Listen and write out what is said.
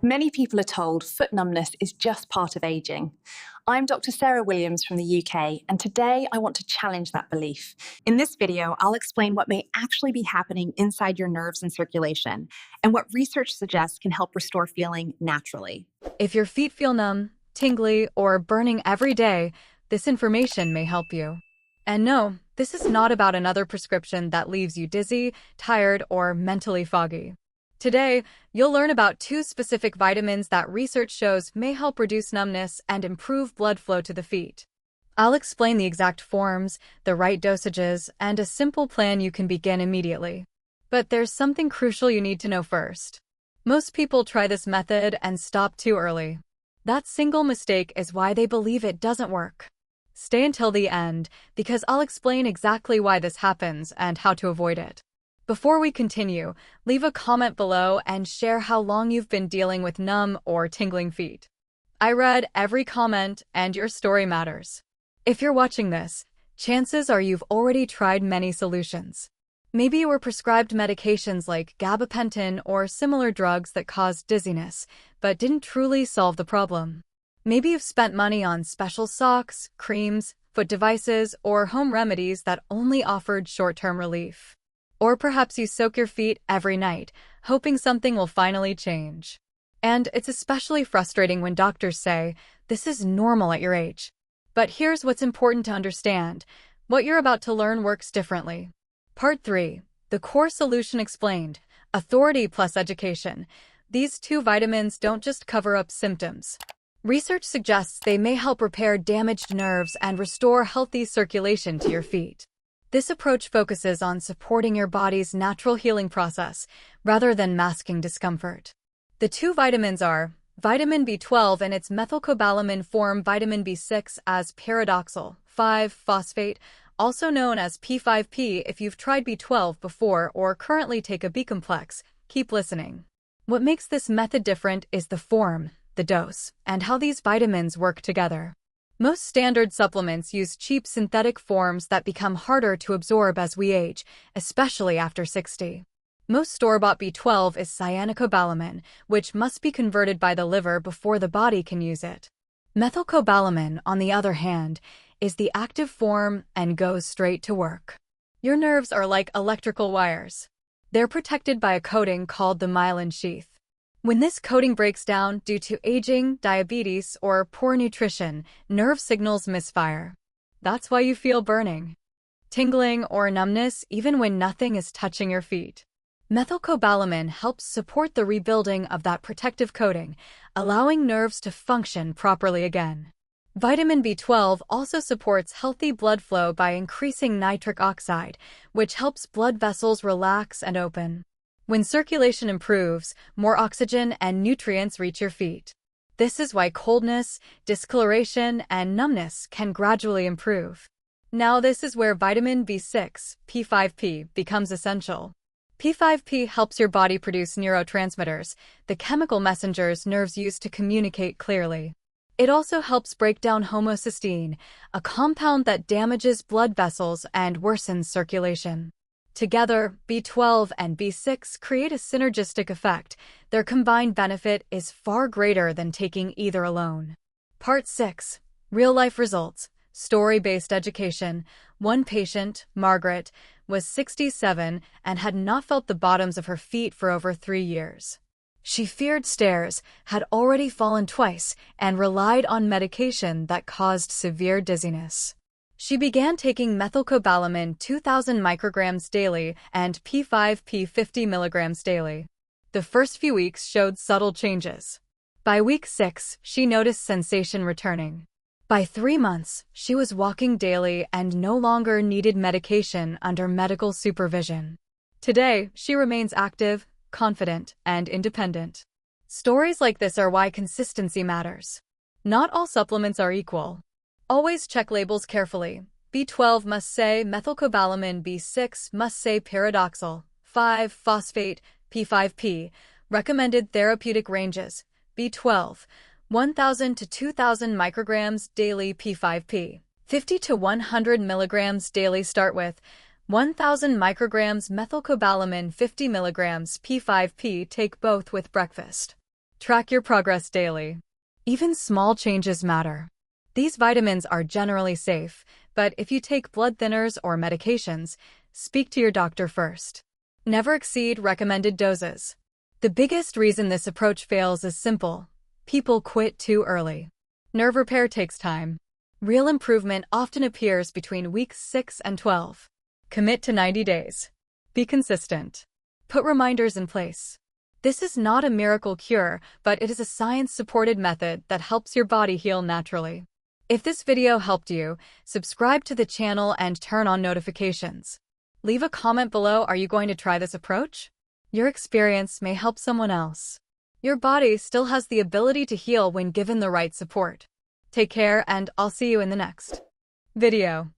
Many people are told foot numbness is just part of aging. I'm Dr. Sarah Williams from the UK, and today I want to challenge that belief. In this video, I'll explain what may actually be happening inside your nerves and circulation, and what research suggests can help restore feeling naturally. If your feet feel numb, tingly, or burning every day, this information may help you. And no, this is not about another prescription that leaves you dizzy, tired, or mentally foggy. Today, you'll learn about 2 specific vitamins that research shows may help reduce numbness and improve blood flow to the feet. I'll explain the exact forms, the right dosages, and a simple plan you can begin immediately. But there's something crucial you need to know first. Most people try this method and stop too early. That single mistake is why they believe it doesn't work. Stay until the end, because I'll explain exactly why this happens and how to avoid it. Before we continue, leave a comment below and share how long you've been dealing with numb or tingling feet. I read every comment, and your story matters. If you're watching this, chances are you've already tried many solutions. Maybe you were prescribed medications like gabapentin or similar drugs that caused dizziness, but didn't truly solve the problem. Maybe you've spent money on special socks, creams, foot devices, or home remedies that only offered short-term relief. Or perhaps you soak your feet every night, hoping something will finally change. And it's especially frustrating when doctors say, this is normal at your age. But here's what's important to understand. What you're about to learn works differently. Part 3. The core solution explained. Authority plus education. These 2 vitamins don't just cover up symptoms. Research suggests they may help repair damaged nerves and restore healthy circulation to your feet. This approach focuses on supporting your body's natural healing process, rather than masking discomfort. The 2 vitamins are vitamin B12 and its methylcobalamin form, vitamin B6 as pyridoxal 5-phosphate, also known as P5P. If you've tried B12 before or currently take a B complex, keep listening. What makes this method different is the form, the dose, and how these vitamins work together. Most standard supplements use cheap synthetic forms that become harder to absorb as we age, especially after 60. Most store-bought B12 is cyanocobalamin, which must be converted by the liver before the body can use it. Methylcobalamin, on the other hand, is the active form and goes straight to work. Your nerves are like electrical wires. They're protected by a coating called the myelin sheath. When this coating breaks down due to aging, diabetes, or poor nutrition, nerve signals misfire. That's why you feel burning, tingling, or numbness even when nothing is touching your feet. Methylcobalamin helps support the rebuilding of that protective coating, allowing nerves to function properly again. Vitamin B12 also supports healthy blood flow by increasing nitric oxide, which helps blood vessels relax and open. When circulation improves, more oxygen and nutrients reach your feet. This is why coldness, discoloration, and numbness can gradually improve. Now this is where vitamin B6, P5P, becomes essential. P5P helps your body produce neurotransmitters, the chemical messengers nerves use to communicate clearly. It also helps break down homocysteine, a compound that damages blood vessels and worsens circulation. Together, B12 and B6 create a synergistic effect. Their combined benefit is far greater than taking either alone. Part 6. Real-life results. Story-based education. One patient, Margaret, was 67 and had not felt the bottoms of her feet for over 3 years. She feared stairs, had already fallen twice, and relied on medication that caused severe dizziness. She began taking methylcobalamin 2,000 micrograms daily and P5P 50 milligrams daily. The first few weeks showed subtle changes. By week 6, she noticed sensation returning. By 3 months, she was walking daily and no longer needed medication under medical supervision. Today, she remains active, confident, and independent. Stories like this are why consistency matters. Not all supplements are equal. Always check labels carefully. B12 must say methylcobalamin, B6 must say pyridoxal 5-phosphate, P5P. Recommended therapeutic ranges. B12, 1,000 to 2,000 micrograms daily, P5P, 50 to 100 milligrams daily. Start with 1,000 micrograms methylcobalamin, 50 milligrams P5P. Take both with breakfast. Track your progress daily. Even small changes matter. These vitamins are generally safe, but if you take blood thinners or medications, speak to your doctor first. Never exceed recommended doses. The biggest reason this approach fails is simple. People quit too early. Nerve repair takes time. Real improvement often appears between weeks 6 and 12. Commit to 90 days. Be consistent. Put reminders in place. This is not a miracle cure, but it is a science-supported method that helps your body heal naturally. If this video helped you, subscribe to the channel and turn on notifications. Leave a comment below. Are you going to try this approach? Your experience may help someone else. Your body still has the ability to heal when given the right support. Take care, and I'll see you in the next video.